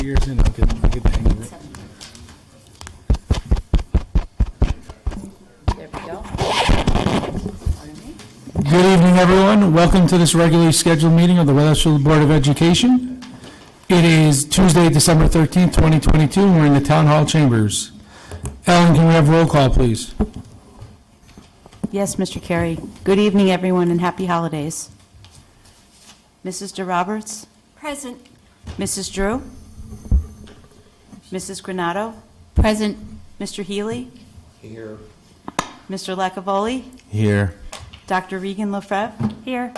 years in, I'll get the hang of it. There we go. Good evening, everyone. Welcome to this regularly scheduled meeting of the Wethersfield Board of Education. It is Tuesday, December 13th, 2022, and we're in the Town Hall chambers. Ellen, can we have roll call, please? Yes, Mr. Carey. Good evening, everyone, and happy holidays. Mrs. DeRoberts? Present. Mrs. Drew? Mrs. Granato? Present. Mr. Healy? Here. Mr. Lacavoli? Here. Dr. Regan Lefebvre? Here.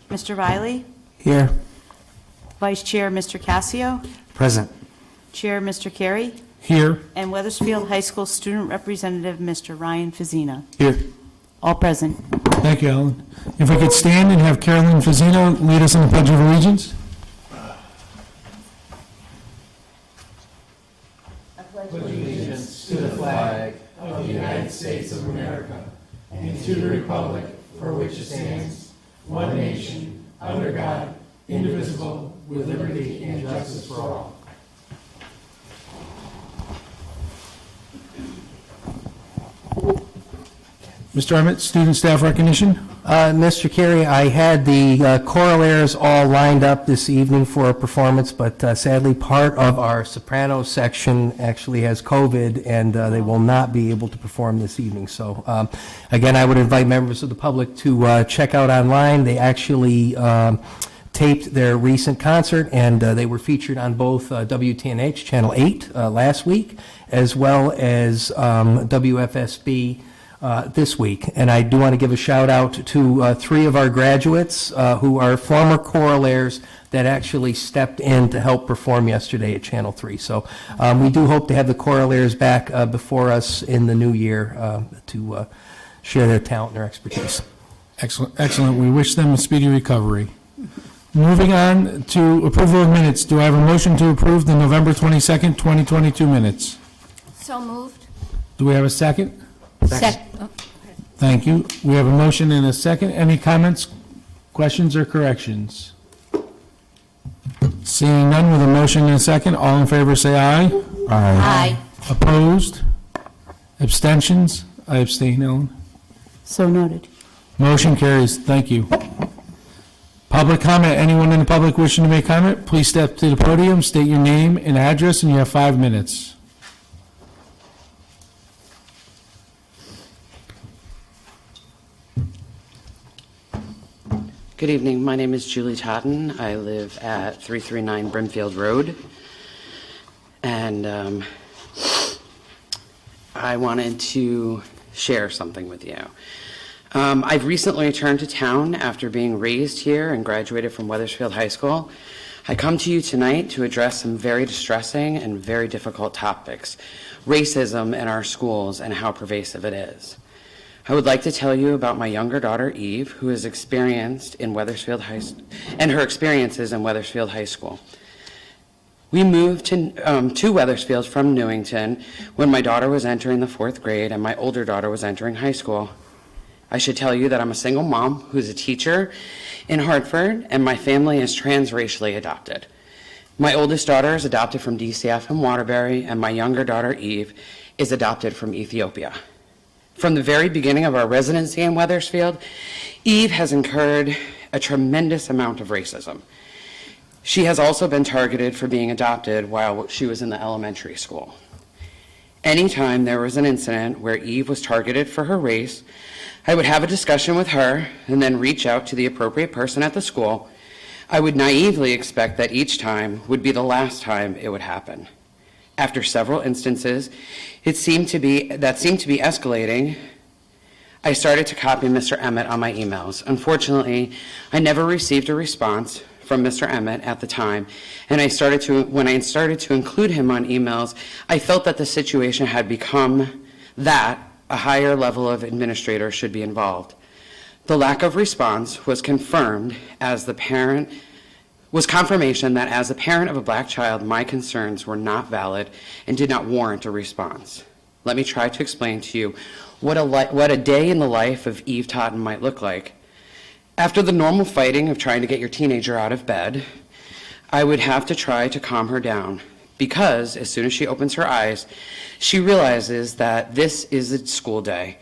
Mr. Riley? Here. Vice Chair, Mr. Cassio? Present. Chair, Mr. Carey? Here. And Wethersfield High School Student Representative, Mr. Ryan Fazina. Here. All present. Thank you, Ellen. If we could stand and have Carolyn Fazino lead us in the Pledge of Allegiance. Allegiance to the flag of the United States of America and to the republic for which it stands, one nation, under God, indivisible, with liberty and justice for all. Mr. Emmett, student staff recognition. Mr. Carey, I had the choral all lined up this evening for a performance, but sadly, part of our soprano section actually has COVID, and they will not be able to perform this evening. So, again, I would invite members of the public to check out online. They actually taped their recent concert, and they were featured on both WTNH Channel 8 last week, as well as WFSB this week. And I do want to give a shout out to three of our graduates who are former choralaires that actually stepped in to help perform yesterday at Channel 3. So we do hope to have the choralaires back before us in the new year to share their talent and their expertise. Excellent, excellent. We wish them a speedy recovery. Moving on to approval of minutes. Do I have a motion to approve the November 22nd, 2022 minutes? So moved. Do we have a second? Second. Thank you. We have a motion and a second. Any comments, questions, or corrections? Seeing none, with a motion and a second, all in favor say aye. Aye. Opposed? Abstentions? I abstain, Ellen. So noted. Motion carries. Thank you. Public comment. Anyone in the public wishing to make comment, please step to the podium, state your name and address, and you have 5 minutes. Good evening. My name is Julie Totten. I live at 339 Brimfield Road. And I wanted to share something with you. I've recently returned to town after being raised here and graduated from Wethersfield High School. I come to you tonight to address some very distressing and very difficult topics, racism in our schools and how pervasive it is. I would like to tell you about my younger daughter, Eve, who is experienced in Wethersfield High and her experiences in Wethersfield High School. We moved to Wethersfield from Newington when my daughter was entering the 4th grade and my older daughter was entering high school. I should tell you that I'm a single mom who's a teacher in Hartford, and my family is transracially adopted. My oldest daughter is adopted from DCF in Waterbury, and my younger daughter, Eve, is adopted from Ethiopia. From the very beginning of our residency in Wethersfield, Eve has incurred a tremendous amount of racism. She has also been targeted for being adopted while she was in the elementary school. Anytime there was an incident where Eve was targeted for her race, I would have a discussion with her and then reach out to the appropriate person at the school. I would naively expect that each time would be the last time it would happen. After several instances, that seemed to be escalating. I started to copy Mr. Emmett on my emails. Unfortunately, I never received a response from Mr. Emmett at the time, and when I started to include him on emails, I felt that the situation had become that a higher level of administrator should be involved. The lack of response was confirmation that as a parent of a black child, my concerns were not valid and did not warrant a response. Let me try to explain to you what a day in the life of Eve Totten might look like. After the normal fighting of trying to get your teenager out of bed, I would have to try to calm her down, because as soon as she opens her eyes, she realizes that this is a school day.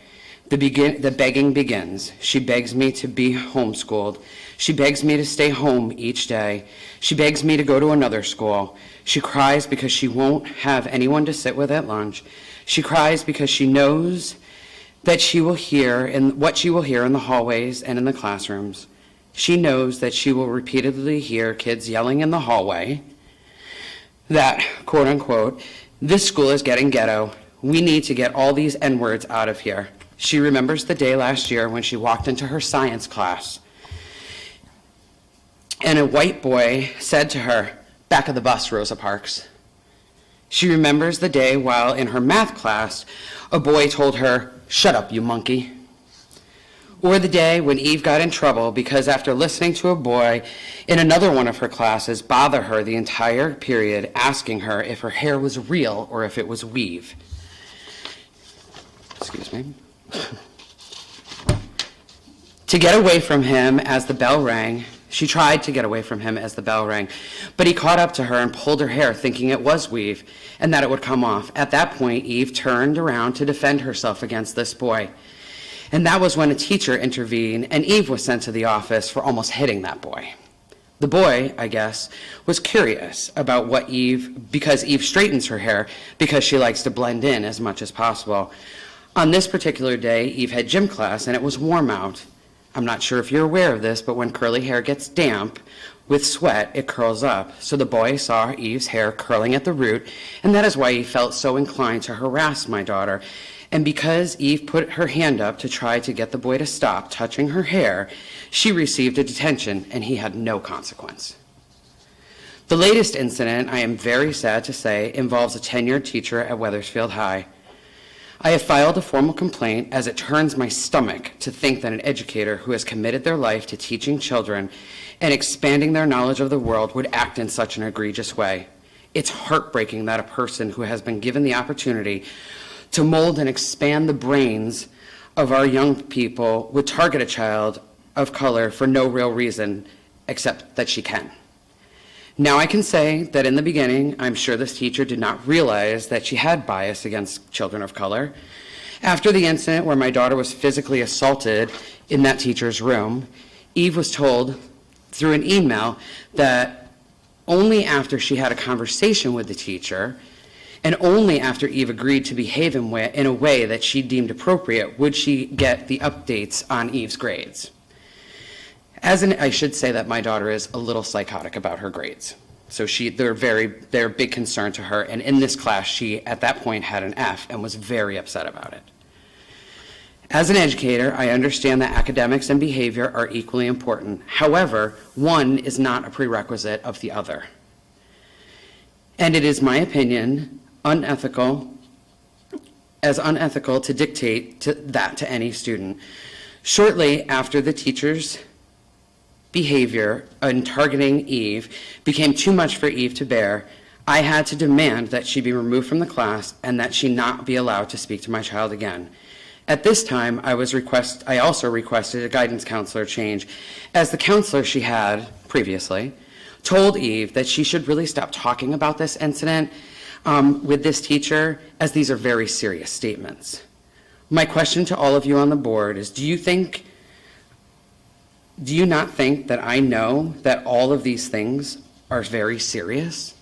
The begging begins. She begs me to be homeschooled. She begs me to stay home each day. She begs me to go to another school. She cries because she won't have anyone to sit with at lunch. She cries because she knows that she will hear and what she will hear in the hallways and in the classrooms. She knows that she will repeatedly hear kids yelling in the hallway that, quote unquote, this school is getting ghetto. We need to get all these N-words out of here. She remembers the day last year when she walked into her science class and a white boy said to her, "Back of the bus, Rosa Parks." She remembers the day while in her math class, a boy told her, "Shut up, you monkey." Or the day when Eve got in trouble because after listening to a boy in another one of her classes bother her the entire period, asking her if her hair was real or if it was weave. Excuse me. To get away from him as the bell rang, she tried to get away from him as the bell rang, but he caught up to her and pulled her hair thinking it was weave and that it would come off. At that point, Eve turned around to defend herself against this boy. And that was when a teacher intervened and Eve was sent to the office for almost hitting that boy. The boy, I guess, was curious about what because Eve straightens her hair because she likes to blend in as much as possible. On this particular day, Eve had gym class and it was warm out. I'm not sure if you're aware of this, but when curly hair gets damp with sweat, it curls up. So the boy saw Eve's hair curling at the root, and that is why he felt so inclined to harass my daughter. And because Eve put her hand up to try to get the boy to stop touching her hair, she received a detention, and he had no consequence. The latest incident, I am very sad to say, involves a tenured teacher at Wethersfield High. I have filed a formal complaint as it turns my stomach to think that an educator who has committed their life to teaching children and expanding their knowledge of the world would act in such an egregious way. It's heartbreaking that a person who has been given the opportunity to mold and expand the brains of our young people would target a child of color for no real reason except that she can. Now I can say that in the beginning, I'm sure this teacher did not realize that she had bias against children of color. After the incident where my daughter was physically assaulted in that teacher's room, Eve was told through an email that only after she had a conversation with the teacher and only after Eve agreed to behave in a way that she deemed appropriate would she get the updates on Eve's grades. I should say that my daughter is a little psychotic about her grades. So they're a big concern to her. And in this class, she at that point had an F and was very upset about it. As an educator, I understand that academics and behavior are equally important. However, one is not a prerequisite of the other. And it is my opinion unethical to dictate that to any student. Shortly after the teacher's behavior in targeting Eve became too much for Eve to bear, I had to demand that she be removed from the class and that she not be allowed to speak to my child again. At this time, I also requested a guidance counselor change, as the counselor she had previously told Eve that she should really stop talking about this incident with this teacher, as these are very serious statements. My question to all of you on the board is, do you not think that I know that all of these things are very serious?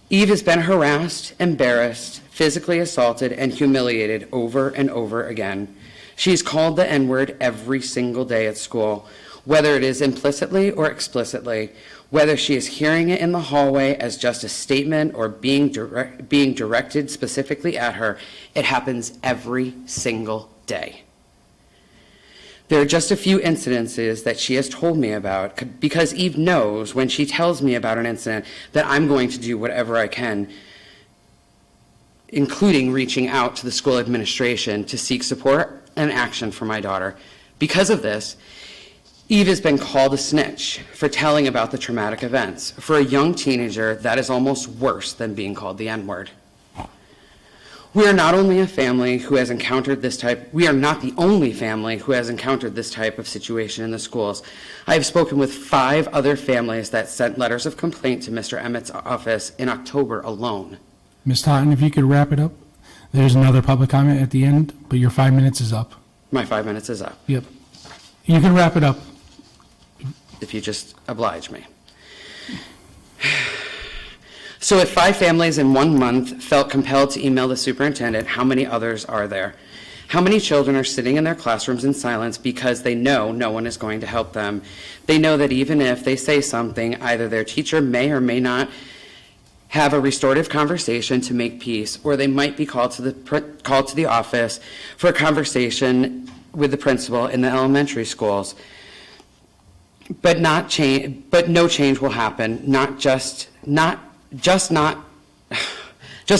Eve has been harassed, embarrassed, physically assaulted, and humiliated over and over again. She's called the N-word every single day at school, whether it is implicitly or explicitly, whether she is hearing it in the hallway as just a statement or being directed specifically at her. It happens every single day. There are just a few incidences that she has told me about, because Eve knows when she tells me about an incident that I'm going to do whatever I can, including reaching out to the school administration to seek support and action for my daughter. Because of this, Eve has been called a snitch for telling about the traumatic events. For a young teenager, that is almost worse than being called the N-word. We are not only a family who has encountered this type, we are not the only family who has encountered this type of situation in the schools. I have spoken with 5 other families that sent letters of complaint to Mr. Emmett's office in October alone. Ms. Totten, if you could wrap it up. There's another public comment at the end, but your 5 minutes is up. My 5 minutes is up, Yep. You can wrap it up. if you just oblige me. So if 5 families in 1 month felt compelled to email the superintendent, how many others are there? How many children are sitting in their classrooms in silence because they know no one is going to help them? They know that even if they say something, either their teacher may or may not have a restorative conversation to make peace, or they might be called to the office for a conversation with the principal in the elementary schools. But no change will happen, just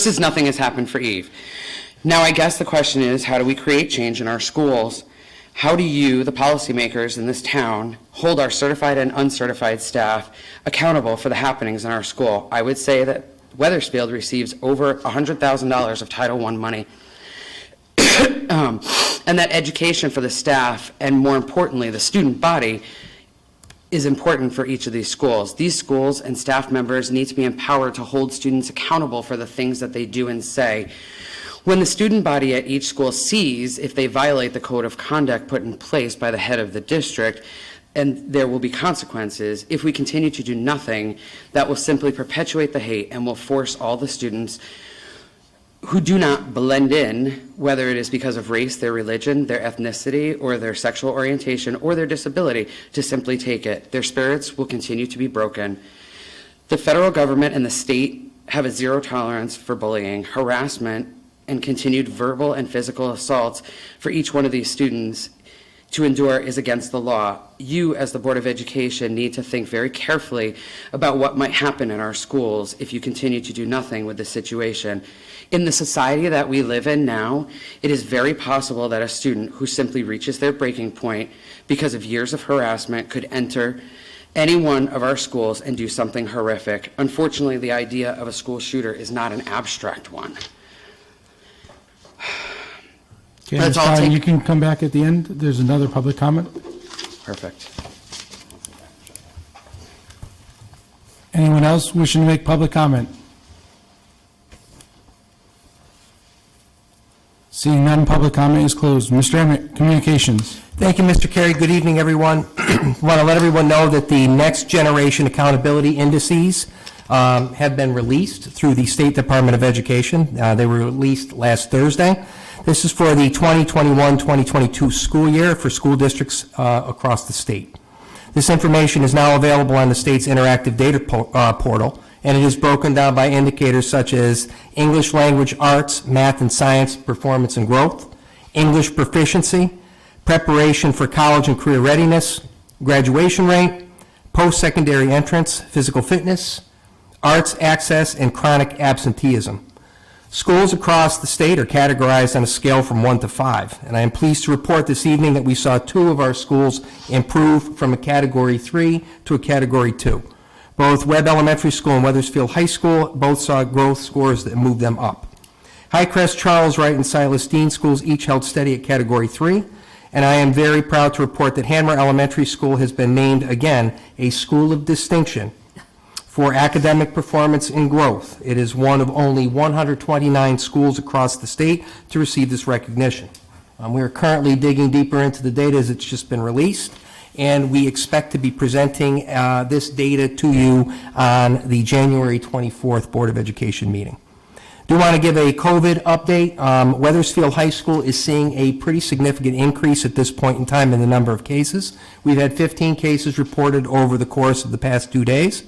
as nothing has happened for Eve. Now, I guess the question is, how do we create change in our schools? How do you, the policymakers in this town, hold our certified and uncertified staff accountable for the happenings in our school? I would say that Wethersfield receives over $100,000 of Title I money, and that education for the staff, and more importantly, the student body, is important for each of these schools. These schools and staff members need to be empowered to hold students accountable for the things that they do and say. When the student body at each school sees if they violate the code of conduct put in place by the head of the district, and there will be consequences, if we continue to do nothing, that will simply perpetuate the hate and will force all the students who do not blend in, whether it is because of race, their religion, their ethnicity, or their sexual orientation, or their disability, to simply take it. Their spirits will continue to be broken. The federal government and the state have a zero tolerance for bullying, harassment, and continued verbal and physical assaults for each one of these students to endure is against the law. You, as the Board of Education, need to think very carefully about what might happen in our schools if you continue to do nothing with the situation. In the society that we live in now, it is very possible that a student who simply reaches their breaking point because of years of harassment could enter any one of our schools and do something horrific. Unfortunately, the idea of a school shooter is not an abstract one. Okay, Let's Ms. all Totten, take- you can come back at the end. There's another public comment. Perfect. Anyone else wishing to make public comment? Seeing none, public comment is closed. Mr. Emmett, Communications. Thank you, Mr. Carey. Good evening, everyone. Want to let everyone know that the Next Generation Accountability Indices have been released through the State Department of Education. They were released last Thursday. This is for the 2021-2022 school year for school districts across the state. This information is now available on the state's interactive data portal, and it is broken down by indicators such as English language arts, math and science, performance and growth, English proficiency, preparation for college and career readiness, graduation rate, post-secondary entrance, physical fitness, arts access, and chronic absenteeism. Schools across the state are categorized on a scale from 1 to 5, and I am pleased to report this evening that we saw 2 of our schools improve from a Category 3 to a Category 2. Both Webb Elementary School and Wethersfield High School both saw growth scores that moved them up. Highcrest, Charles Wright, and Silas Deane schools each held steady at Category 3, and I am very proud to report that Hanmer Elementary School has been named again a School of Distinction for academic performance and growth. It is one of only 129 schools across the state to receive this recognition. We are currently digging deeper into the data as it's just been released, and we expect to be presenting this data to you on the January 24th Board of Education meeting. Do want to give a COVID update. Wethersfield High School is seeing a pretty significant increase at this point in time in the number of cases. We've had 15 cases reported over the course of the past 2 days.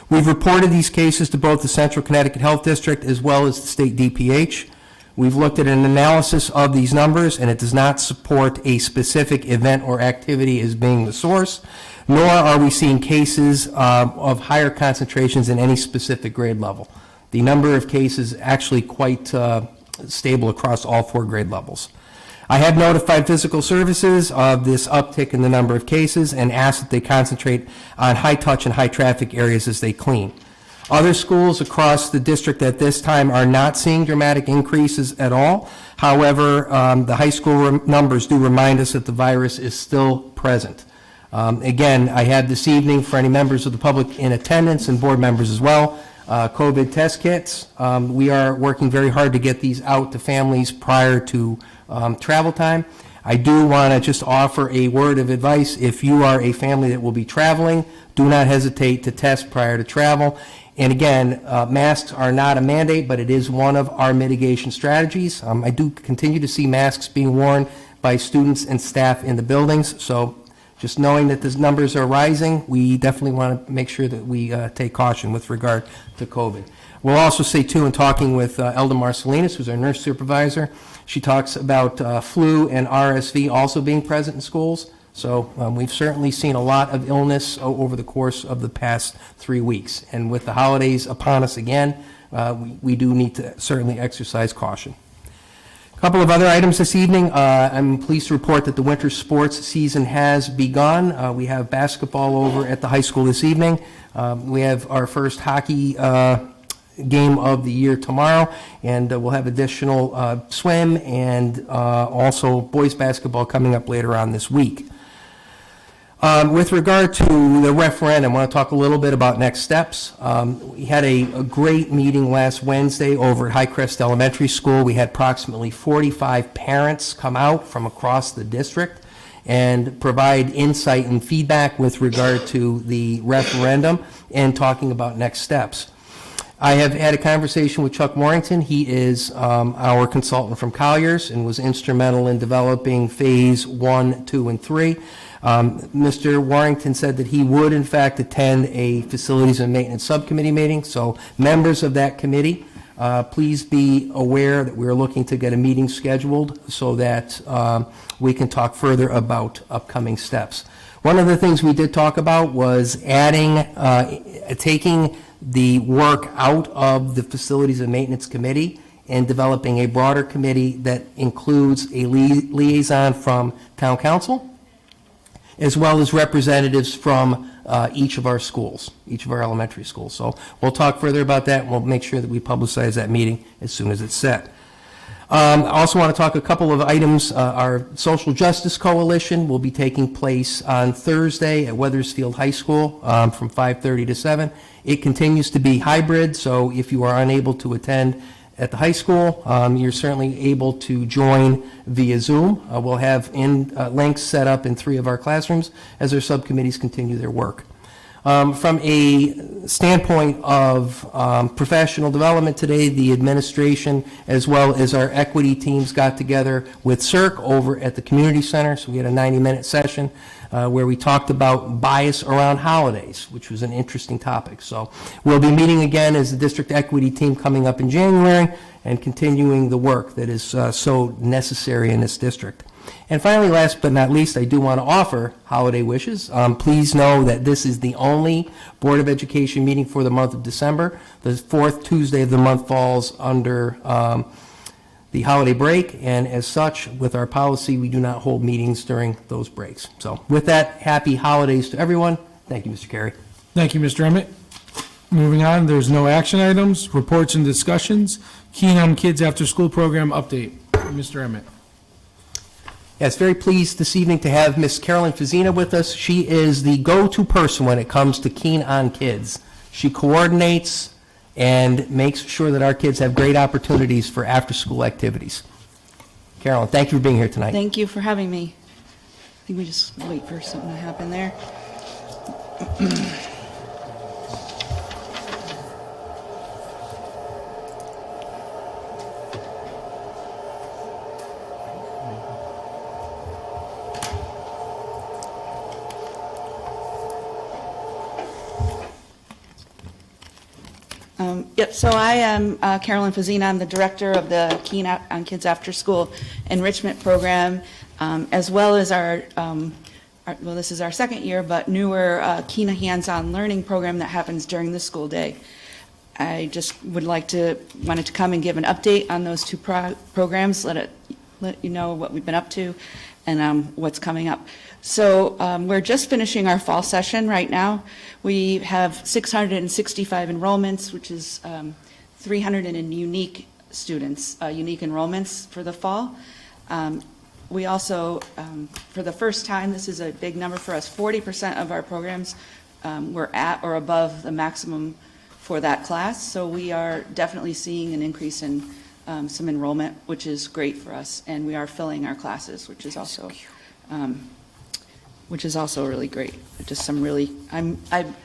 We've reported these cases to both the Central Connecticut Health District as well as the state DPH. We've looked at an analysis of these numbers, and it does not support a specific event or activity as being the source, nor are we seeing cases of higher concentrations in any specific grade level. The number of cases actually quite stable across all 4 grade levels. I have notified physical services of this uptick in the number of cases and asked that they concentrate on high-touch and high-traffic areas as they clean. Other schools across the district at this time are not seeing dramatic increases at all. However, the high school numbers do remind us that the virus is still present. Again, I had this evening, for any members of the public in attendance and board members as well, COVID test kits. We are working very hard to get these out to families prior to travel time. I do want to just offer a word of advice. If you are a family that will be traveling, do not hesitate to test prior to travel. And again, masks are not a mandate, but it is one of our mitigation strategies. I do continue to see masks being worn by students and staff in the buildings, so just knowing that the numbers are rising, we definitely want to make sure that we take caution with regard to COVID. We'll also say, too, in talking with Elda Marcelinas, who's our nurse supervisor, she talks about flu and RSV also being present in schools. So we've certainly seen a lot of illness over the course of the past 3 weeks. And with the holidays upon us again, we do need to certainly exercise caution. A couple of other items this evening. I'm pleased to report that the winter sports season has begun. We have basketball over at the high school this evening. We have our first hockey game of the year tomorrow, and we'll have additional swim and also boys basketball coming up later on this week. With regard to the referendum, I want to talk a little bit about next steps. We had a great meeting last Wednesday over at Highcrest Elementary School. We had approximately 45 parents come out from across the district and provide insight and feedback with regard to the referendum and talking about next steps. I have had a conversation with Chuck Warrington. He is our consultant from Colliers and was instrumental in developing phase 1, 2, and 3. Mr. Warrington said that he would, in fact, attend a facilities and maintenance subcommittee meeting. So members of that committee, please be aware that we're looking to get a meeting scheduled so that we can talk further about upcoming steps. One of the things we did talk about was adding, taking the work out of the Facilities and Maintenance Committee and developing a broader committee that includes a liaison from Town Council, as well as representatives from each of our schools, each of our elementary schools. So we'll talk further about that, and we'll make sure that we publicize that meeting as soon as it's set. I also want to talk a couple of items. Our Social Justice Coalition will be taking place on Thursday at Wethersfield High School from 5:30 to 7. It continues to be hybrid, so if you are unable to attend at the high school, you're certainly able to join via Zoom. We'll have links set up in 3 of our classrooms as our subcommittees continue their work. From a standpoint of professional development today, the administration as well as our equity teams got together with CREC over at the community center. So we had a 90-minute session where we talked about bias around holidays, which was an interesting topic. So we'll be meeting again as the district equity team coming up in January and continuing the work that is so necessary in this district. And finally, last but not least, I do want to offer holiday wishes. Please know that this is the only Board of Education meeting for the month of December. The 4th Tuesday of the month falls under the holiday break, and as such, with our policy, we do not hold meetings during those breaks. So with that, happy holidays to everyone. Thank you, Mr. Carey. Thank you, Mr. Emmett. Moving on, there's no action items, reports and discussions. Keane on Kids After School Program update. Mr. Emmett. Yes, very pleased this evening to have Miss Carolyn Fazina with us. She is the go-to person when it comes to Keane on Kids. She coordinates and makes sure that our kids have great opportunities for after-school activities. Carolyn, thank you for being here tonight. Thank you for having me. I think we just wait for something to happen there. Yep, so I am Carolyn Fazina. I'm the director of the Keane on Kids After School Enrichment Program, as well as our well, this is our second year, but newer Keane Hands-On Learning Program that happens during the school day. I just wanted to come and give an update on those 2 programs, let you know what we've been up to, what's coming up. So we're just finishing our fall session right now. We have 665 enrollments, which is 300 in unique students, unique enrollments for the fall. We also, for the first time, this is a big number for us, 40% of our programs were at or above the maximum for that class. So we are definitely seeing an increase in some enrollment, which is great for us. And we are filling our classes, which is also really great. Just some really, I've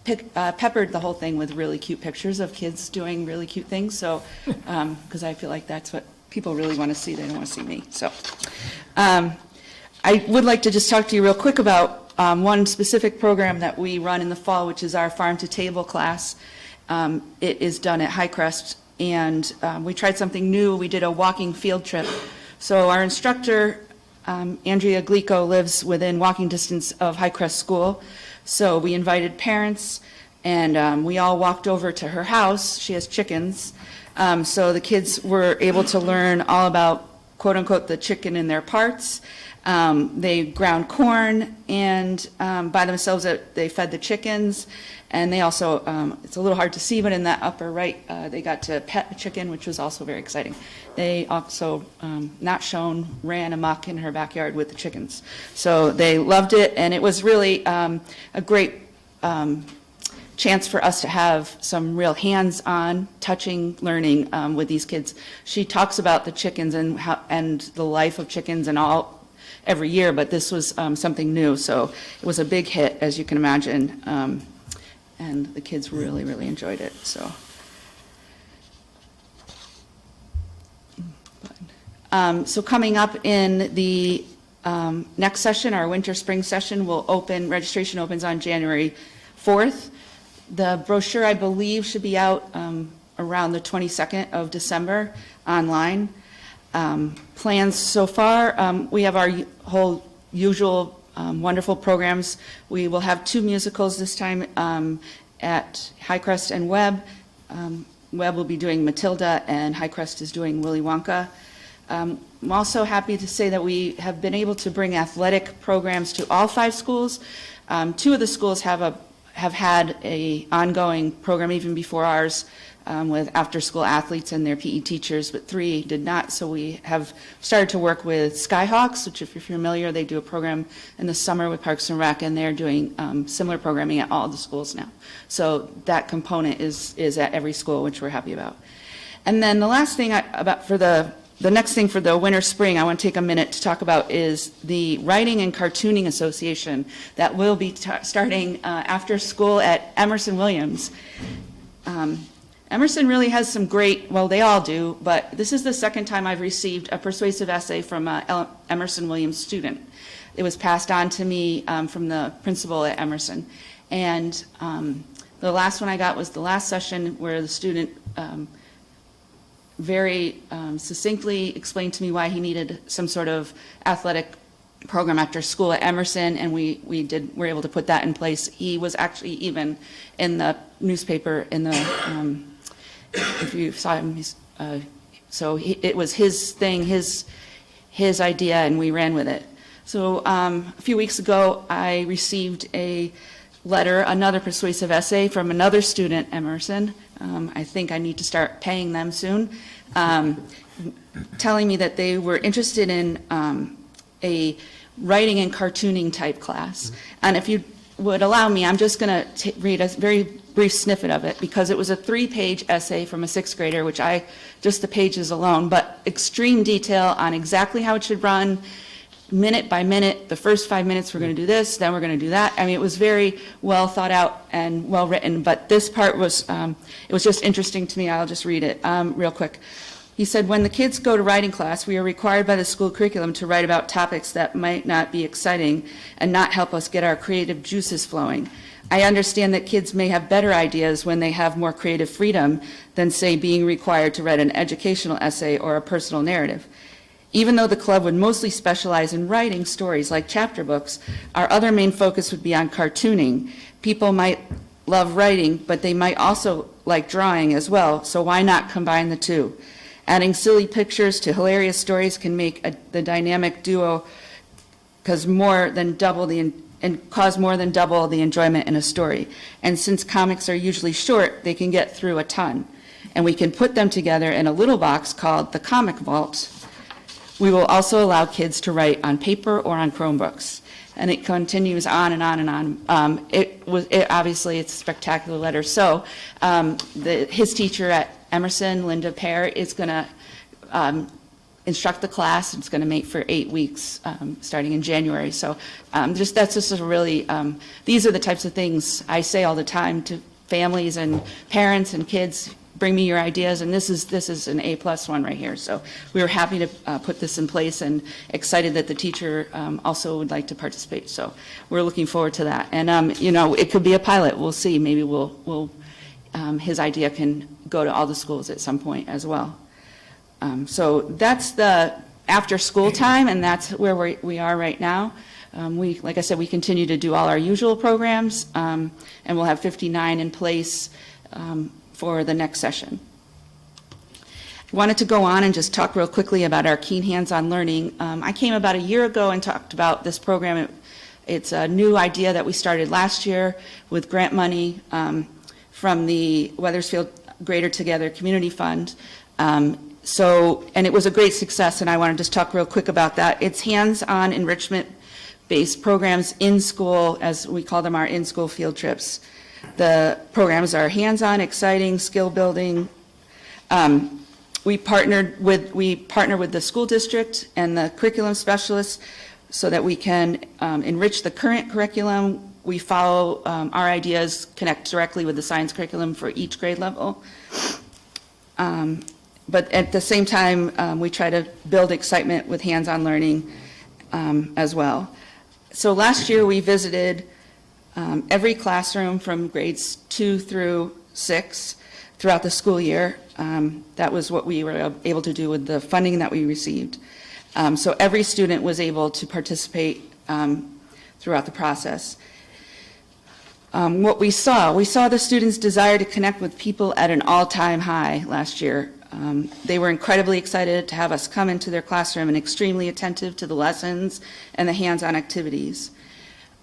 peppered the whole thing with really cute pictures of kids doing really cute things. So, because I feel like that's what people really want to see. They don't want to see me. So, I would like to just talk to you real quick about one specific program that we run in the fall, which is our Farm to Table class. It is done at Highcrest, and we tried something new. We did a walking field trip. So our instructor, Andrea Glico, lives within walking distance of Highcrest School. So we invited parents, and we all walked over to her house. She has chickens. So the kids were able to learn all about, quote unquote, the chicken in their parts. They ground corn, and by themselves they fed the chickens. And they also, it's a little hard to see, but in that upper right, they got to pet a chicken, which was also very exciting. They also, not shown, ran amok in her backyard with the chickens. So they loved it, and it was really a great chance for us to have some real hands-on, touching learning with these kids. She talks about the chickens and the life of chickens and every year, but this was something new. So it was a big hit, as you can imagine. And the kids really, really enjoyed it. So, so coming up in the next session, our winter-spring session, registration opens on January 4th. The brochure, I believe, should be out around the 22nd of December online. Plans so far, we have our whole usual wonderful programs. We will have 2 musicals this time at Highcrest and Webb. Webb will be doing Matilda, and Highcrest is doing Willy Wonka. I'm also happy to say that we have been able to bring athletic programs to all 5 schools. 2 of the schools have had an ongoing program even before ours, with after-school athletes and their PE teachers, but 3 did not. So we have started to work with Skyhawks, which, if you're familiar, they do a program in the summer with Parks and Rec, and they're doing similar programming at all the schools now. So that component is at every school, which we're happy about. And then the last thing the next thing for the winter-spring I want to take a minute to talk about is the Writing and Cartooning Association that will be starting after school at Emerson Williams. Emerson really has some great, well, they all do, but this is the second time I've received a persuasive essay from an Emerson Williams student. It was passed on to me from the principal at Emerson. And the last one I got was the last session where the student very succinctly explained to me why he needed some sort of athletic program after school at Emerson, and we were able to put that in place. He was actually even in the newspaper in the if you saw him, so it was his thing, his idea, and we ran with it. So a few weeks ago, I received a letter, another persuasive essay from another student, Emerson. I think I need to start paying them soon, telling me that they were interested in a writing and cartooning type class. And if you would allow me, I'm just going to read a very brief snippet of it, because it was a 3-page essay from a 6th grader, which just the pages alone, but extreme detail on exactly how it should run, minute by minute. The first 5 minutes we're going to do this, then we're going to do that. I mean, it was very well thought out and well written, but this part was, it was just interesting to me. I'll just read it real quick. He said, when the kids go to writing class, we are required by the school curriculum to write about topics that might not be exciting and not help us get our creative juices flowing. I understand that kids may have better ideas when they have more creative freedom than, say, being required to write an educational essay or a personal narrative. Even though the club would mostly specialize in writing stories like chapter books, our other main focus would be on cartooning. People might love writing, but they might also like drawing as well, so why not combine the two? Adding silly pictures to hilarious stories can make the dynamic duo cause more than double the enjoyment in a story. And since comics are usually short, they can get through a ton. And we can put them together in a little box called the Comic Vault. We will also allow kids to write on paper or on Chromebooks. And it continues on and on and on. Obviously, it's a spectacular letter. So his teacher at Emerson, Linda Pear, is going to instruct the class. It's going to meet for 8 weeks, starting in January. So that's just a really, these are the types of things I say all the time to families and parents and kids. Bring me your ideas, and this is an A+ one right here. So we were happy to put this in place, and excited that the teacher also would like to participate. So we're looking forward to that. And it could be a pilot. We'll see. Maybe his idea can go to all the schools at some point as well. So that's the after school time, and that's where we are right now. Like I said, we continue to do all our usual programs, and we'll have 59 in place for the next session. I wanted to go on and just talk real quickly about our Keane hands-on learning. I came about a year ago and talked about this program. It's a new idea that we started last year with grant money from the Wethersfield Greater Together Community Fund. And it was a great success, and I want to just talk real quick about that. It's hands-on enrichment-based programs in school, as we call them, our in-school field trips. The programs are hands-on, exciting, skill building. We partner with the school district and the curriculum specialists so that we can enrich the current curriculum. We follow our ideas, connect directly with the science curriculum for each grade level. But at the same time, we try to build excitement with hands-on learning as well. So last year we visited every classroom from grades 2 through 6 throughout the school year. That was what we were able to do with the funding that we received. So every student was able to participate throughout the process. What we saw the students' desire to connect with people at an all-time high last year. They were incredibly excited to have us come into their classroom and extremely attentive to the lessons and the hands-on activities.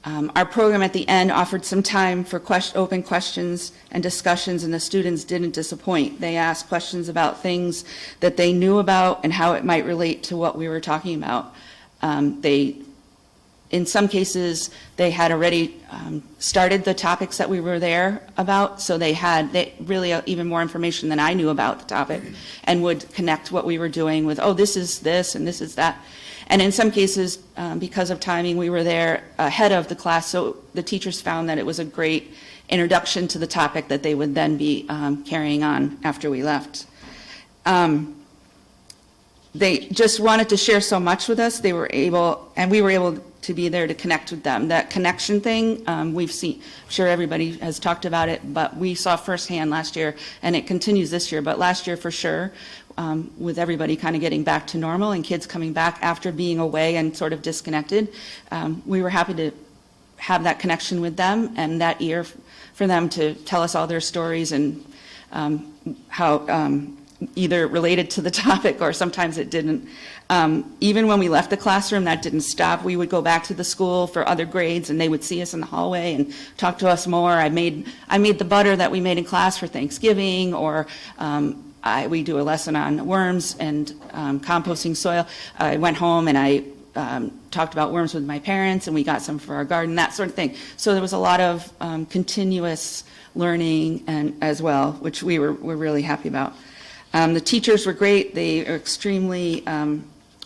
Our program at the end offered some time for open questions and discussions, and the students didn't disappoint. They asked questions about things that they knew about and how it might relate to what we were talking about. In some cases, they had already started the topics that we were there about, so they really even more information than I knew about the topic, and would connect what we were doing with, oh, this is this and this is that. And in some cases, because of timing, we were there ahead of the class, so the teachers found that it was a great introduction to the topic that they would then be carrying on after we left. They just wanted to share so much with us. We were able to be there to connect with them. That connection thing, we've seen, I'm sure everybody has talked about it, but we saw firsthand last year, and it continues this year, but last year for sure, with everybody kind of getting back to normal and kids coming back after being away and sort of disconnected. We were happy to have that connection with them and that ear for them to tell us all their stories and how either related to the topic or sometimes it didn't. Even when we left the classroom, that didn't stop. We would go back to the school for other grades and they would see us in the hallway and talk to us more. I made the butter that we made in class for Thanksgiving, or we do a lesson on worms and composting soil. I went home and I talked about worms with my parents, and we got some for our garden, that sort of thing. So there was a lot of continuous learning and as well, which we're really happy about. The teachers were great. They are extremely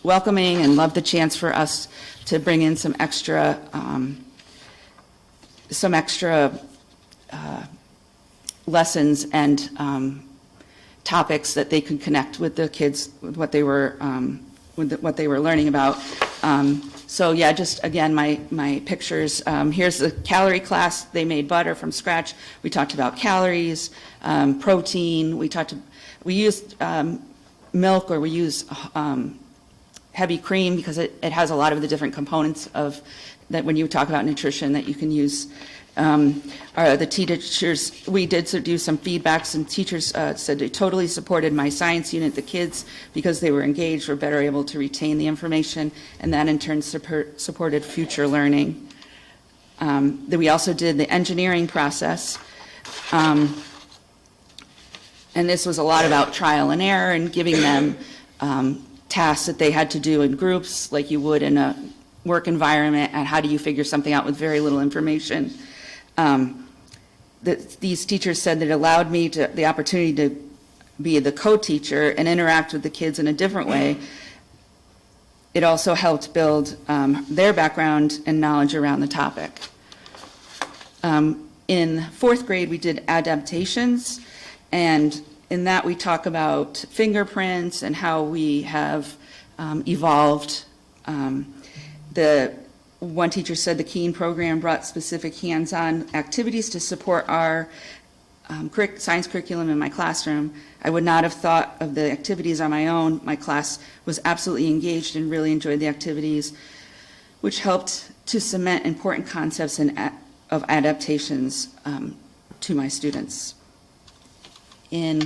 welcoming and loved the chance for us to bring in some extra lessons and topics that they could connect with the kids with what they were learning about. So yeah, just again, my pictures. Here's the calorie class. They made butter from scratch. We talked about calories, protein. We used milk, or we used heavy cream because it has a lot of the different components of that when you talk about nutrition that you can use. The teachers, we did do some feedbacks, and teachers said they totally supported my science unit. The kids, because they were engaged, were better able to retain the information, and that in turn supported future learning. Then we also did the engineering process. And this was a lot about trial and error and giving them tasks that they had to do in groups like you would in a work environment, and how do you figure something out with very little information. These teachers said that it allowed me the opportunity to be the co-teacher and interact with the kids in a different way. It also helped build their background and knowledge around the topic. In fourth grade, we did adaptations, and in that we talk about fingerprints and how we have evolved. The one teacher said the Keane program brought specific hands-on activities to support our science curriculum in my classroom. I would not have thought of the activities on my own. My class was absolutely engaged and really enjoyed the activities, which helped to cement important concepts of adaptations to my students. In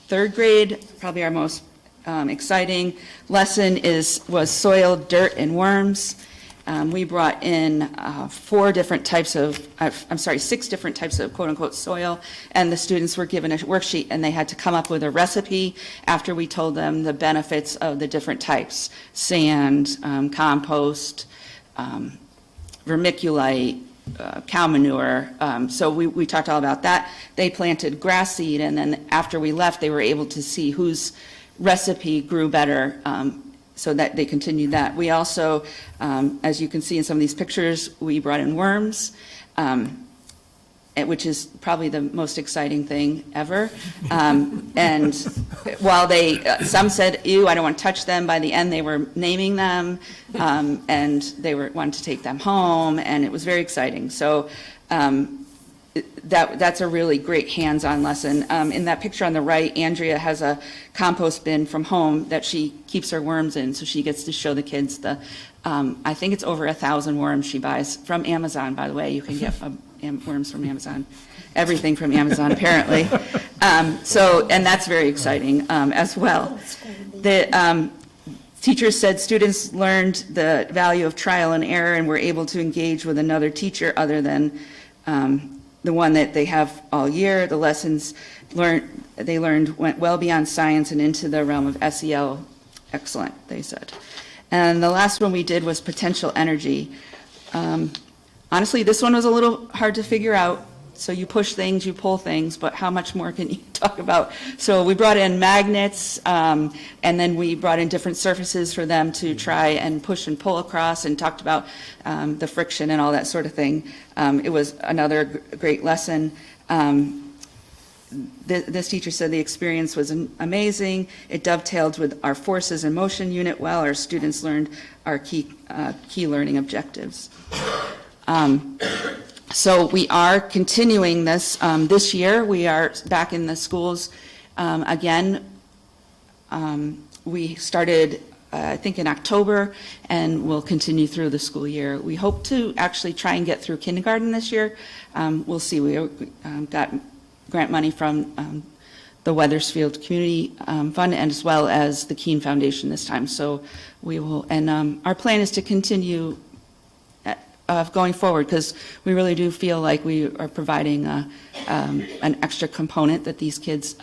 third grade, probably our most exciting lesson was soil, dirt, and worms. We brought in 6 different types of quote-unquote soil, and the students were given a worksheet, and they had to come up with a recipe after we told them the benefits of the different types: sand, compost, vermiculite, cow manure. So we talked all about that. They planted grass seed, and then after we left, they were able to see whose recipe grew better, so that they continued that. We also, as you can see in some of these pictures, we brought in worms, which is probably the most exciting thing ever. And while some said, ew, I don't want to touch them, by the end they were naming them, and they wanted to take them home, and it was very exciting. So that's a really great hands-on lesson. In that picture on the right, Andrea has a compost bin from home that she keeps her worms in, so she gets to show the kids I think it's over 1,000 worms she buys from Amazon, by the way. You can get worms from Amazon, everything from Amazon, apparently. And that's very exciting as well. The teachers said students learned the value of trial and error and were able to engage with another teacher other than the one that they have all year. The lessons they learned went well beyond science and into the realm of SEL. Excellent, they said. And the last one we did was potential energy. Honestly, this one was a little hard to figure out. So you push things, you pull things, but how much more can you talk about? So we brought in magnets, and then we brought in different surfaces for them to try and push and pull across, and talked about the friction and all that sort of thing. It was another great lesson. This teacher said the experience was amazing. It dovetailed with our forces in motion unit well. Our students learned our key learning objectives. So we are continuing this this year. We are back in the schools again. We started, I think, in October, and we'll continue through the school year. We hope to actually try and get through kindergarten this year. We'll see. We got grant money from the Wethersfield Community Fund, and as well as the Keane Foundation this time. So we will, and our plan is to continue going forward, because we really do feel like we are providing an extra component that these kids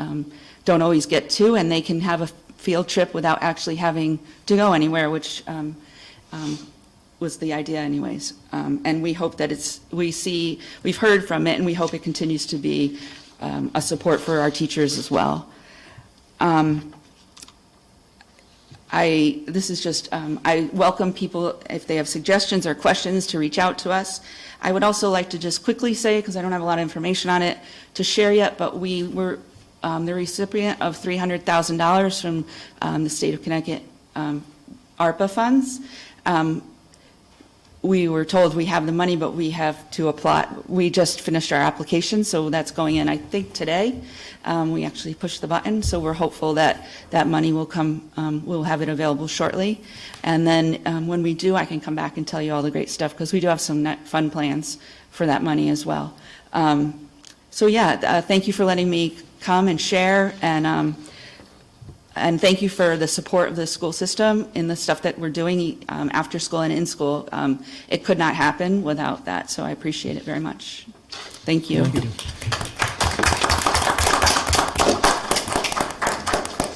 don't always get to, and they can have a field trip without actually having to go anywhere, which was the idea anyways. And we hope that we've heard from it, and we hope it continues to be a support for our teachers as well. I welcome people, if they have suggestions or questions, to reach out to us. I would also like to just quickly say, because I don't have a lot of information on it to share yet, but we were the recipient of $300,000 from the state of Connecticut ARPA funds. we were told we have the money, but we have to apply. We just finished our application, so that's going in, I think, today. We actually pushed the button, so we're hopeful that that money will come, we'll have it available shortly. And then when we do, I can come back and tell you all the great stuff, because we do have some fun plans for that money as well. So yeah, thank you for letting me come and share, and thank you for the support of the school system in the stuff that we're doing after school and in school. It could not happen without that, so I appreciate it very much. Thank you.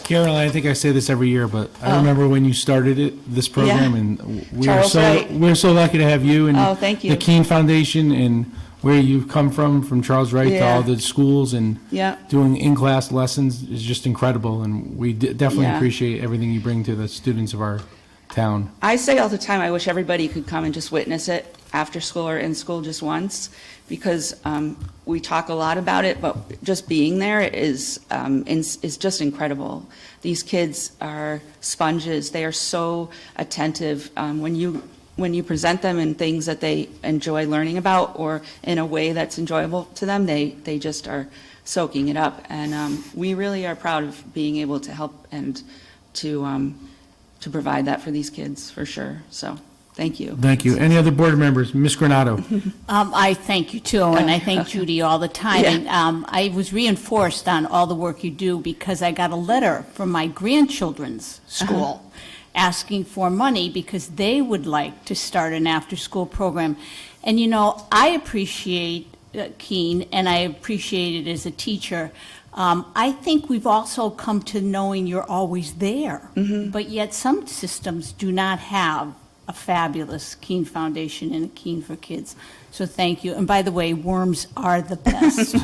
Carol, I think I say this every year, but I remember when you started this program, Yeah. and Charles Wright. we're so lucky to have you and Oh, thank you. the Keane Foundation, and where you've come from Charles Wright to Yeah. all the schools, and Yeah. doing in-class lessons is just incredible, and we definitely Yeah. appreciate everything you bring to the students of our town. I say all the time, I wish everybody could come and just witness it after school or in school just once, because we talk a lot about it, but just being there is just incredible. These kids are sponges. They are so attentive. When you present them in things that they enjoy learning about, or in a way that's enjoyable to them, they just are soaking it up. And we really are proud of being able to help and to provide that for these kids, for sure. So, thank you. Thank you. Any other board members? Ms. Granato? I thank you too, and I thank Judy all the time. Yeah. And I was reinforced on all the work you do because I got a letter from my grandchildren's school asking for money because they would like to start an after-school program. And you know, I appreciate Keene, and I appreciate it as a teacher. I think we've also come to knowing you're always there, but yet some systems do not have a fabulous Keene Foundation and a Keene for Kids. So thank you. And by the way, worms are the best.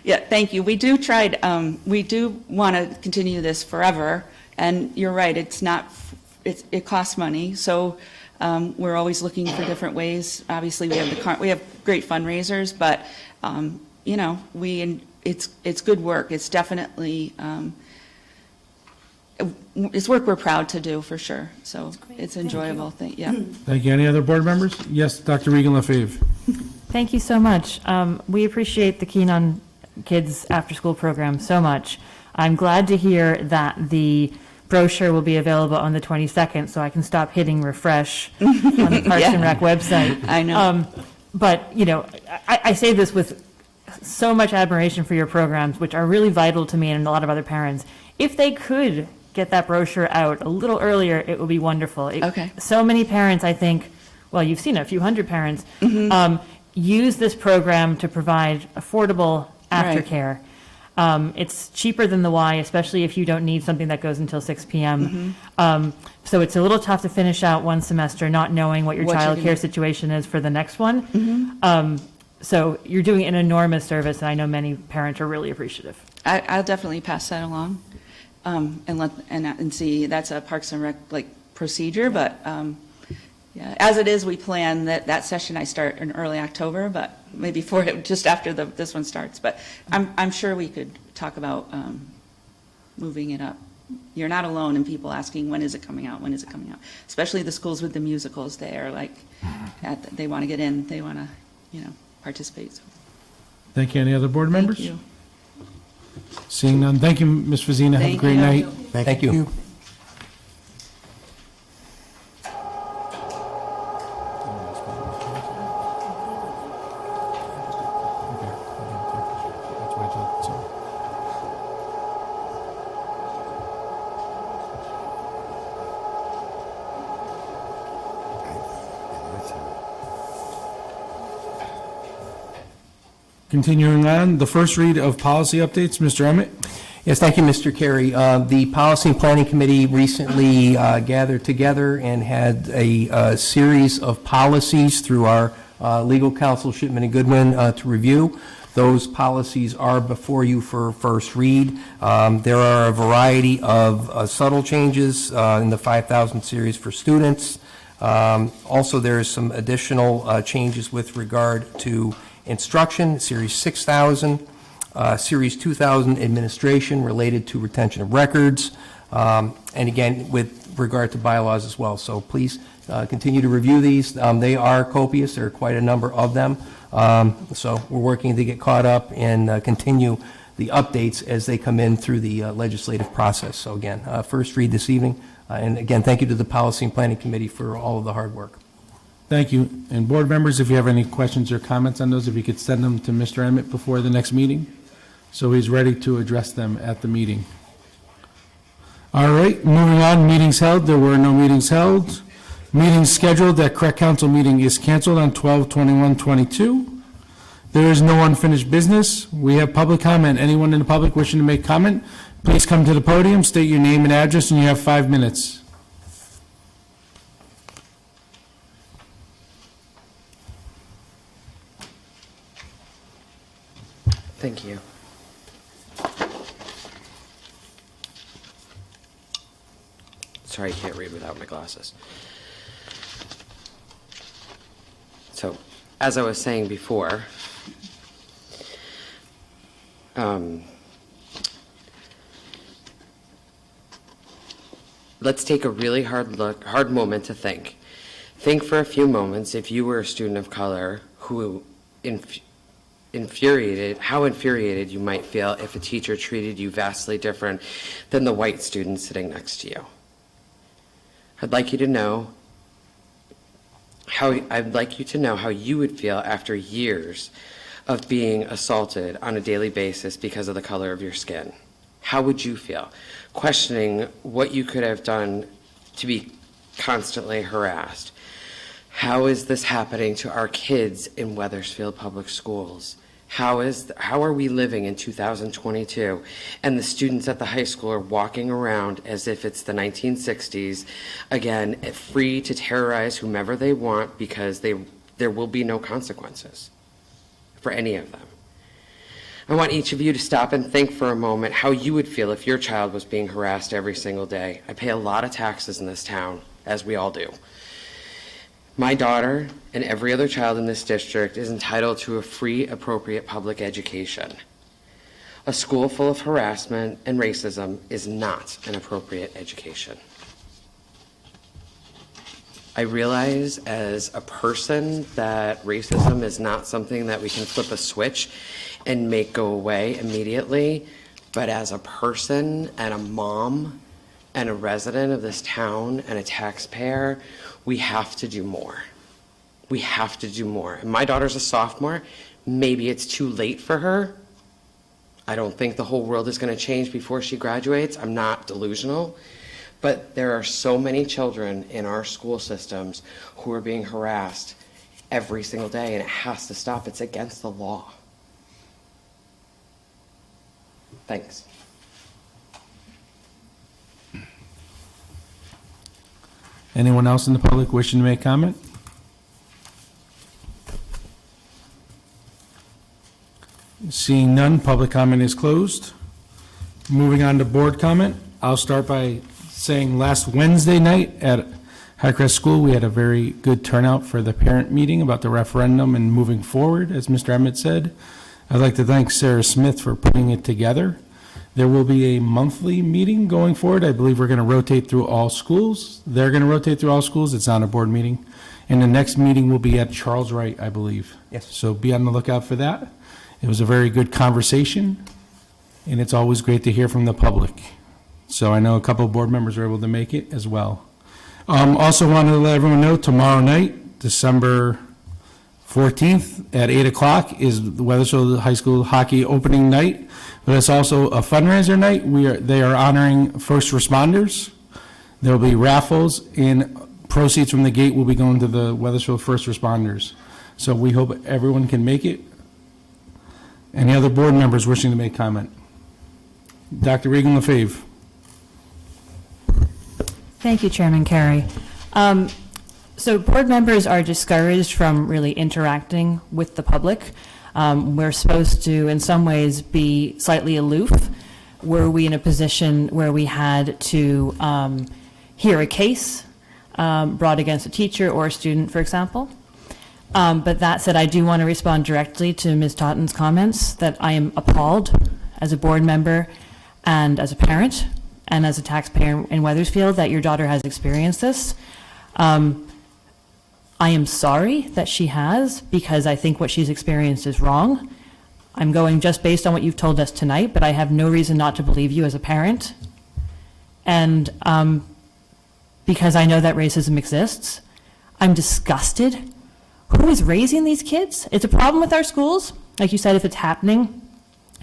Yeah, thank you. We do want to continue this forever, and you're right, it costs money, so we're always looking for different ways. Obviously, we have great fundraisers, but, you know, it's good work. It's definitely, it's work we're proud to do, for sure, so it's enjoyable thing, yeah. Thank you. Any other board members? Yes, Dr. Regan Lefebvre. Thank you so much. We appreciate the Keene on Kids after-school program so much. I'm glad to hear that the brochure will be available on the 22nd, so I can stop hitting refresh on the Parks and Rec website. I know. But, you know, I say this with so much admiration for your programs, which are really vital to me and a lot of other parents. If they could get that brochure out a little earlier, it would be wonderful. Okay. So many parents, I think, well, you've seen it, a few hundred parents, use this program to provide affordable aftercare. It's cheaper than the Y, especially if you don't need something that goes until 6 p.m. So it's a little tough to finish out one semester not knowing what your What you're child gonna- care situation is for the next one. So you're doing an enormous service, and I know many parents are really appreciative. I'll definitely pass that along, and see, that's a Parks and Rec, like, procedure, but, yeah, as it is, we plan that session I start in early October, but maybe just after this one starts, but I'm sure we could talk about moving it up. You're not alone in people asking, when is it coming out, especially the schools with the musicals. They are like, they want to get in, they want to, participate. So, Thank you. Any other board members? thank you. Seeing none. Thank you, Ms. Fazina. Have a Thank great you. night. Thank you. Continuing on, the first read of policy updates, Mr. Emmett. Yes, thank you, Mr. Carey. The Policy and Planning Committee recently gathered together and had a series of policies through our legal counsel, Shipman and Goodwin, to review. Those policies are before you for first read. There are a variety of subtle changes in the 5,000 series for students. Also, there is some additional changes with regard to instruction, Series 6,000, Series 2,000 administration related to retention of records, And again, with regard to bylaws as well. So please continue to review these. They are copious. There are quite a number of them. So we're working to get caught up and continue the updates as they come in through the legislative process. So again, first read this evening. And again, thank you to the Policy and Planning Committee for all of the hard work. Thank you. And board members, if you have any questions or comments on those, if you could send them to Mr. Emmett before the next meeting, so he's ready to address them at the meeting. All right, moving on, meetings held. There were no meetings held. Meetings scheduled. That CREC Council meeting is canceled on 12/21/22. There is no unfinished business. We have public comment. Anyone in the public wishing to make comment, please come to the podium, state your name and address, and you have 5 minutes. Thank you. Sorry, I can't read without my glasses. So, as I was saying before, let's take a really hard moment to think. Think for a few moments if you were a student of color who how infuriated you might feel if a teacher treated you vastly different than the white student sitting next to you. I'd like you to know how you would feel after years of being assaulted on a daily basis because of the color of your skin. How would you feel? Questioning what you could have done to be constantly harassed. How is this happening to our kids in Wethersfield Public Schools? How are we living in 2022 and the students at the high school are walking around as if it's the 1960s, again, free to terrorize whomever they want because there will be no consequences for any of them. I want each of you to stop and think for a moment how you would feel if your child was being harassed every single day. I pay a lot of taxes in this town, as we all do. My daughter and every other child in this district is entitled to a free, appropriate public education. A school full of harassment and racism is not an appropriate education. I realize as a person that racism is not something that we can flip a switch and make go away immediately, but as a person and a mom and a resident of this town and a taxpayer, we have to do more. We have to do more. And my daughter's a sophomore. Maybe it's too late for her. I don't think the whole world is going to change before she graduates. I'm not delusional. But there are so many children in our school systems who are being harassed every single day, and it has to stop. It's against the law. Thanks. Anyone else in the public wishing to make comment? Seeing none, public comment is closed. Moving on to board comment, I'll start by saying last Wednesday night at Highcrest School, we had a very good turnout for the parent meeting about the referendum and moving forward, as Mr. Emmett said. I'd like to thank Sarah Smith for putting it together. There will be a monthly meeting going forward. I believe we're going to rotate through all schools. They're going to rotate through all schools. It's not a board meeting. And the next meeting will be at Charles Wright, I believe. Yes. So be on the lookout for that. It was a very good conversation, and it's always great to hear from the public. So I know a couple of board members were able to make it as well. Also wanted to let everyone know tomorrow night, December 14th at 8 o'clock is the Wethersfield High School hockey opening night, but it's also a fundraiser night. They are honoring first responders. There will be raffles, and proceeds from the gate will be going to the Wethersfield first responders. So we hope everyone can make it. Any other board members wishing to make comment? Dr. Regan-LaFave. Thank you, Chairman Carey. So board members are discouraged from really interacting with the public. We're supposed to, in some ways, be slightly aloof. Were we in a position where we had to hear a case brought against a teacher or a student, for example? But that said, I do want to respond directly to Ms. Totten's comments that I am appalled as a board member and as a parent and as a taxpayer in Wethersfield that your daughter has experienced this. I am sorry that she has, because I think what she's experienced is wrong. I'm going just based on what you've told us tonight, but I have no reason not to believe you as a parent. And because I know that racism exists, I'm disgusted. Who is raising these kids? It's a problem with our schools, like you said, if it's happening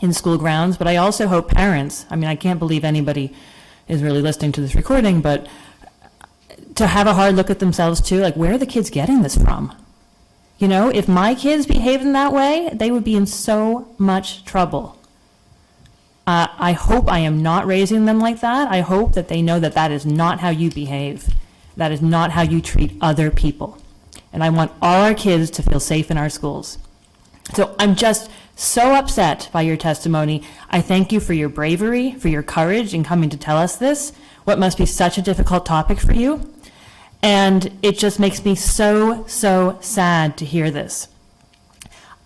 in school grounds, but I also hope parents, I mean, I can't believe anybody is really listening to this recording, but to have a hard look at themselves too, like, where are the kids getting this from? You know, if my kids behaved in that way, they would be in so much trouble. I hope I am not raising them like that. I hope that they know that that is not how you behave. That is not how you treat other people. And I want all our kids to feel safe in our schools. So I'm just so upset by your testimony. I thank you for your bravery, for your courage in coming to tell us this, what must be such a difficult topic for you. And it just makes me so, so sad to hear this.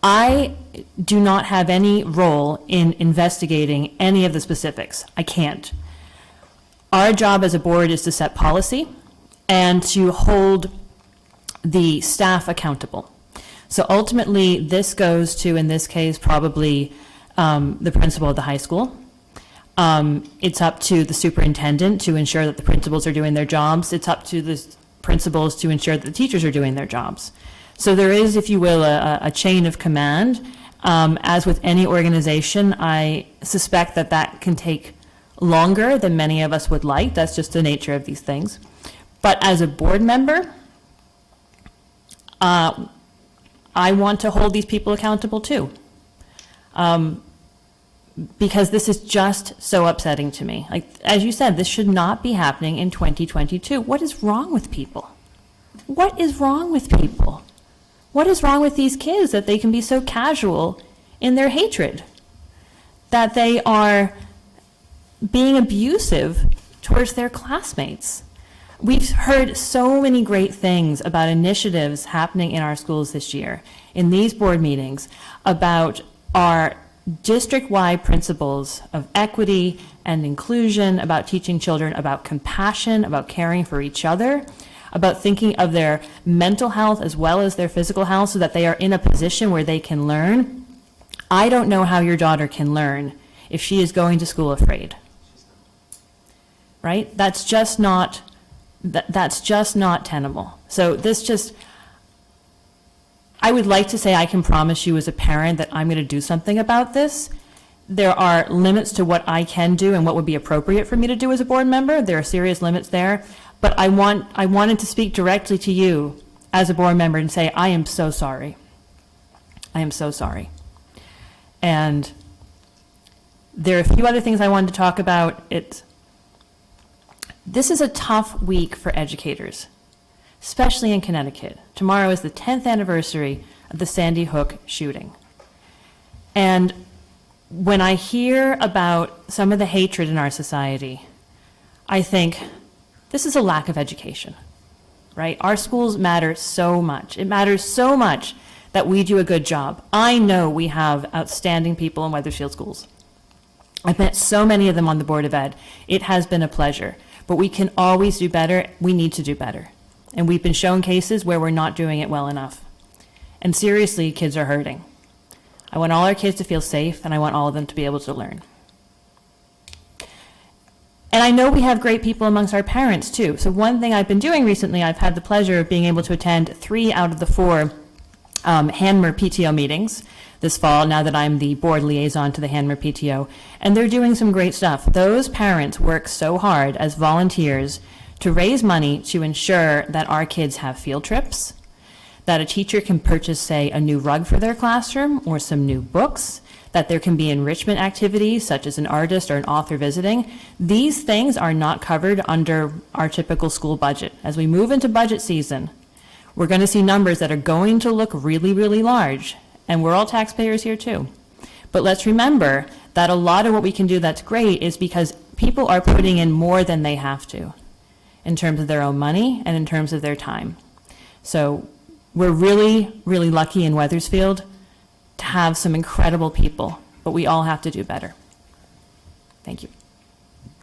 I do not have any role in investigating any of the specifics. I can't. Our job as a board is to set policy and to hold the staff accountable. So ultimately, this goes to, in this case, probably the principal of the high school. It's up to the superintendent to ensure that the principals are doing their jobs. It's up to the principals to ensure that the teachers are doing their jobs. So there is, if you will, a chain of command. As with any organization, I suspect that that can take longer than many of us would like. That's just the nature of these things. But as a board member, I want to hold these people accountable too. Because this is just so upsetting to me. Like, as you said, this should not be happening in 2022. What is wrong with people? What is wrong with people? What is wrong with these kids that they can be so casual in their hatred? That they are being abusive towards their classmates? We've heard so many great things about initiatives happening in our schools this year, in these board meetings, about our district-wide principles of equity and inclusion, about teaching children about compassion, about caring for each other, about thinking of their mental health as well as their physical health so that they are in a position where they can learn. I don't know how your daughter can learn if she is going to school afraid. Right? That's just not tenable. So this just, I would like to say I can promise you as a parent that I'm going to do something about this. There are limits to what I can do and what would be appropriate for me to do as a board member. There are serious limits there. But I wanted to speak directly to you as a board member and say, I am so sorry. I am so sorry. And there are a few other things I wanted to talk about. This is a tough week for educators, especially in Connecticut. Tomorrow is the 10th anniversary of the Sandy Hook shooting. And when I hear about some of the hatred in our society, I think this is a lack of education, right? Our schools matter so much. It matters so much that we do a good job. I know we have outstanding people in Wethersfield schools. I've met so many of them on the Board of Ed. It has been a pleasure, but we can always do better. We need to do better. And we've been shown cases where we're not doing it well enough. And seriously, kids are hurting. I want all our kids to feel safe, and I want all of them to be able to learn. And I know we have great people amongst our parents, too. So one thing I've been doing recently, I've had the pleasure of being able to attend 3 out of the 4 Hanmer PTO meetings this fall, now that I'm the board liaison to the Hanmer PTO. And they're doing some great stuff. Those parents work so hard as volunteers to raise money to ensure that our kids have field trips, that a teacher can purchase, say, a new rug for their classroom or some new books, that there can be enrichment activities such as an artist or an author visiting. These things are not covered under our typical school budget. As we move into budget season, we're going to see numbers that are going to look really, really large. And we're all taxpayers here too. But let's remember that a lot of what we can do that's great is because people are putting in more than they have to in terms of their own money and in terms of their time. So we're really, really lucky in Wethersfield to have some incredible people, but we all have to do better. Thank you.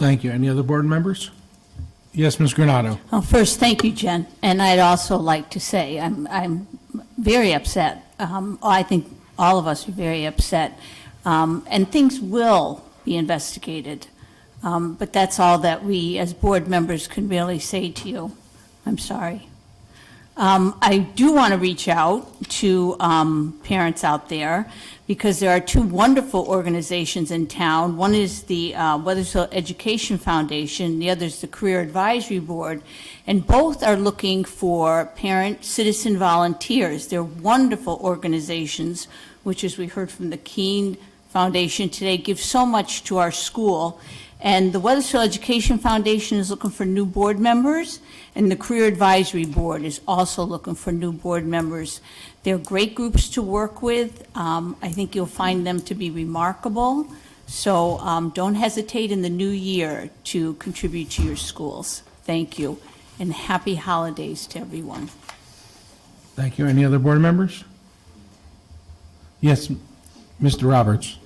Thank you. Any other board members? Yes, Ms. Granado. Well, first, thank you, Jen. And I'd also like to say I'm very upset. I think all of us are very upset. And things will be investigated. But that's all that we, as board members, can really say to you. I'm sorry. I do want to reach out to parents out there because there are two wonderful organizations in town. One is the Wethersfield Education Foundation, the other is the Career Advisory Board, and both are looking for parent citizen volunteers. They're wonderful organizations, which, as we heard from the Keane Foundation today, give so much to our school. And the Wethersfield Education Foundation is looking for new board members, and the Career Advisory Board is also looking for new board members. They're great groups to work with. I think you'll find them to be remarkable. So don't hesitate in the new year to contribute to your schools. Thank you, and happy holidays to everyone. Thank you. Any other board members? Yes, Mr. Roberts.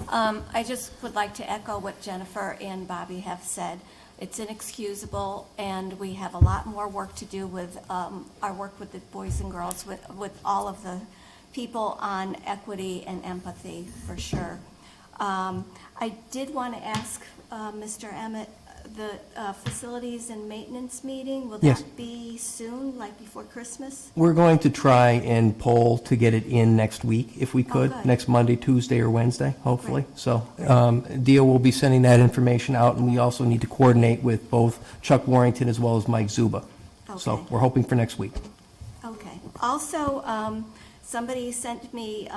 I just would like to echo what Jennifer and Bobby have said. It's inexcusable, and we have a lot more work to do with our work with the boys and girls, with all of the people on equity and empathy, for sure. I did want to ask Mr. Emmett, the facilities and maintenance meeting, will Yes. that be soon, like before Christmas? We're going to try and poll to get it in next week, if we could, good. next Monday, Tuesday, or Wednesday, hopefully. Great. So Dio will be sending that information out, and we also need to coordinate with both Chuck Warrington as well as Mike Zuba. So Okay. we're hoping for next week. Okay. Also, somebody sent me,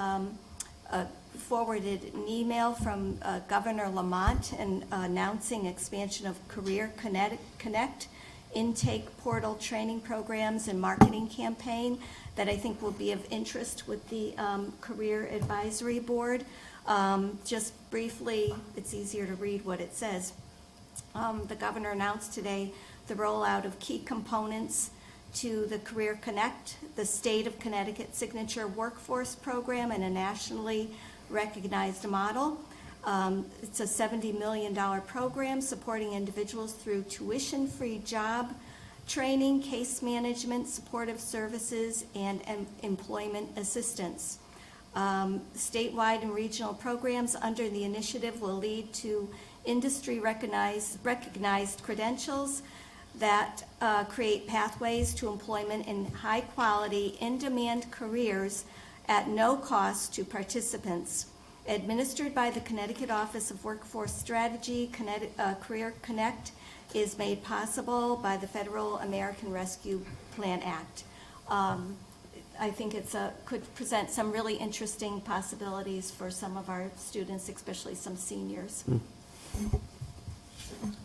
forwarded an email from Governor Lamont and announcing expansion of Career Connect intake portal training programs and marketing campaign that I think will be of interest with the Career Advisory Board. Just briefly, it's easier to read what it says. The governor announced today the rollout of key components to the Career Connect, the State of Connecticut Signature Workforce Program, and a nationally recognized model. It's a $70 million program supporting individuals through tuition-free job training, case management, supportive services, and employment assistance. Statewide and regional programs under the initiative will lead to industry-recognized credentials that create pathways to employment in high-quality, in-demand careers at no cost to participants. Administered by the Connecticut Office of Workforce Strategy, Career Connect is made possible by the Federal American Rescue Plan Act. I think could present some really interesting possibilities for some of our students, especially some seniors.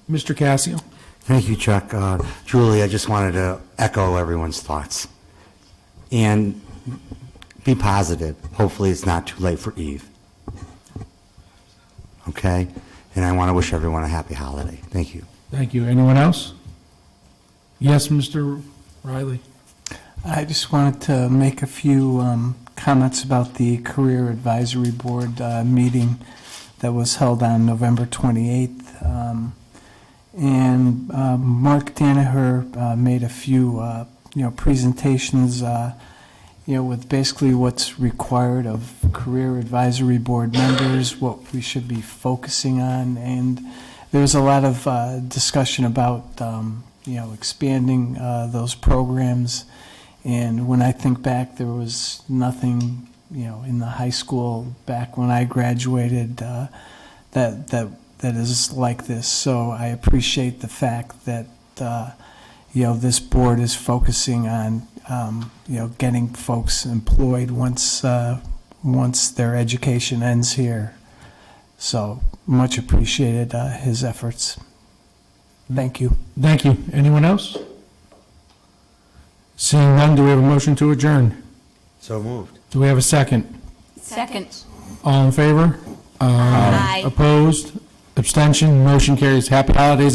Mr. Cassio. Thank you, Chuck. Julie, I just wanted to echo everyone's thoughts. And be positive. Hopefully it's not too late for Eve. Okay? And I want to wish everyone a happy holiday. Thank you. Thank you. Anyone else? Yes, Mr. Riley. I just wanted to make a few comments about the Career Advisory Board meeting that was held on November 28th. And Mark Danaher made a few, presentations, with basically what's required of Career Advisory Board members, what we should be focusing on. And there was a lot of discussion about, expanding those programs. And when I think back, there was nothing, in the high school back when I graduated that is like this. So I appreciate the fact that, this board is focusing on, getting folks employed once their education ends here. So much appreciated his efforts. Thank you. Thank you. Anyone else? Seeing none, do we have a motion to adjourn? So moved. Do we have a second? Second. All in favor? Aye. Opposed? Abstention? Motion carries. Happy holidays.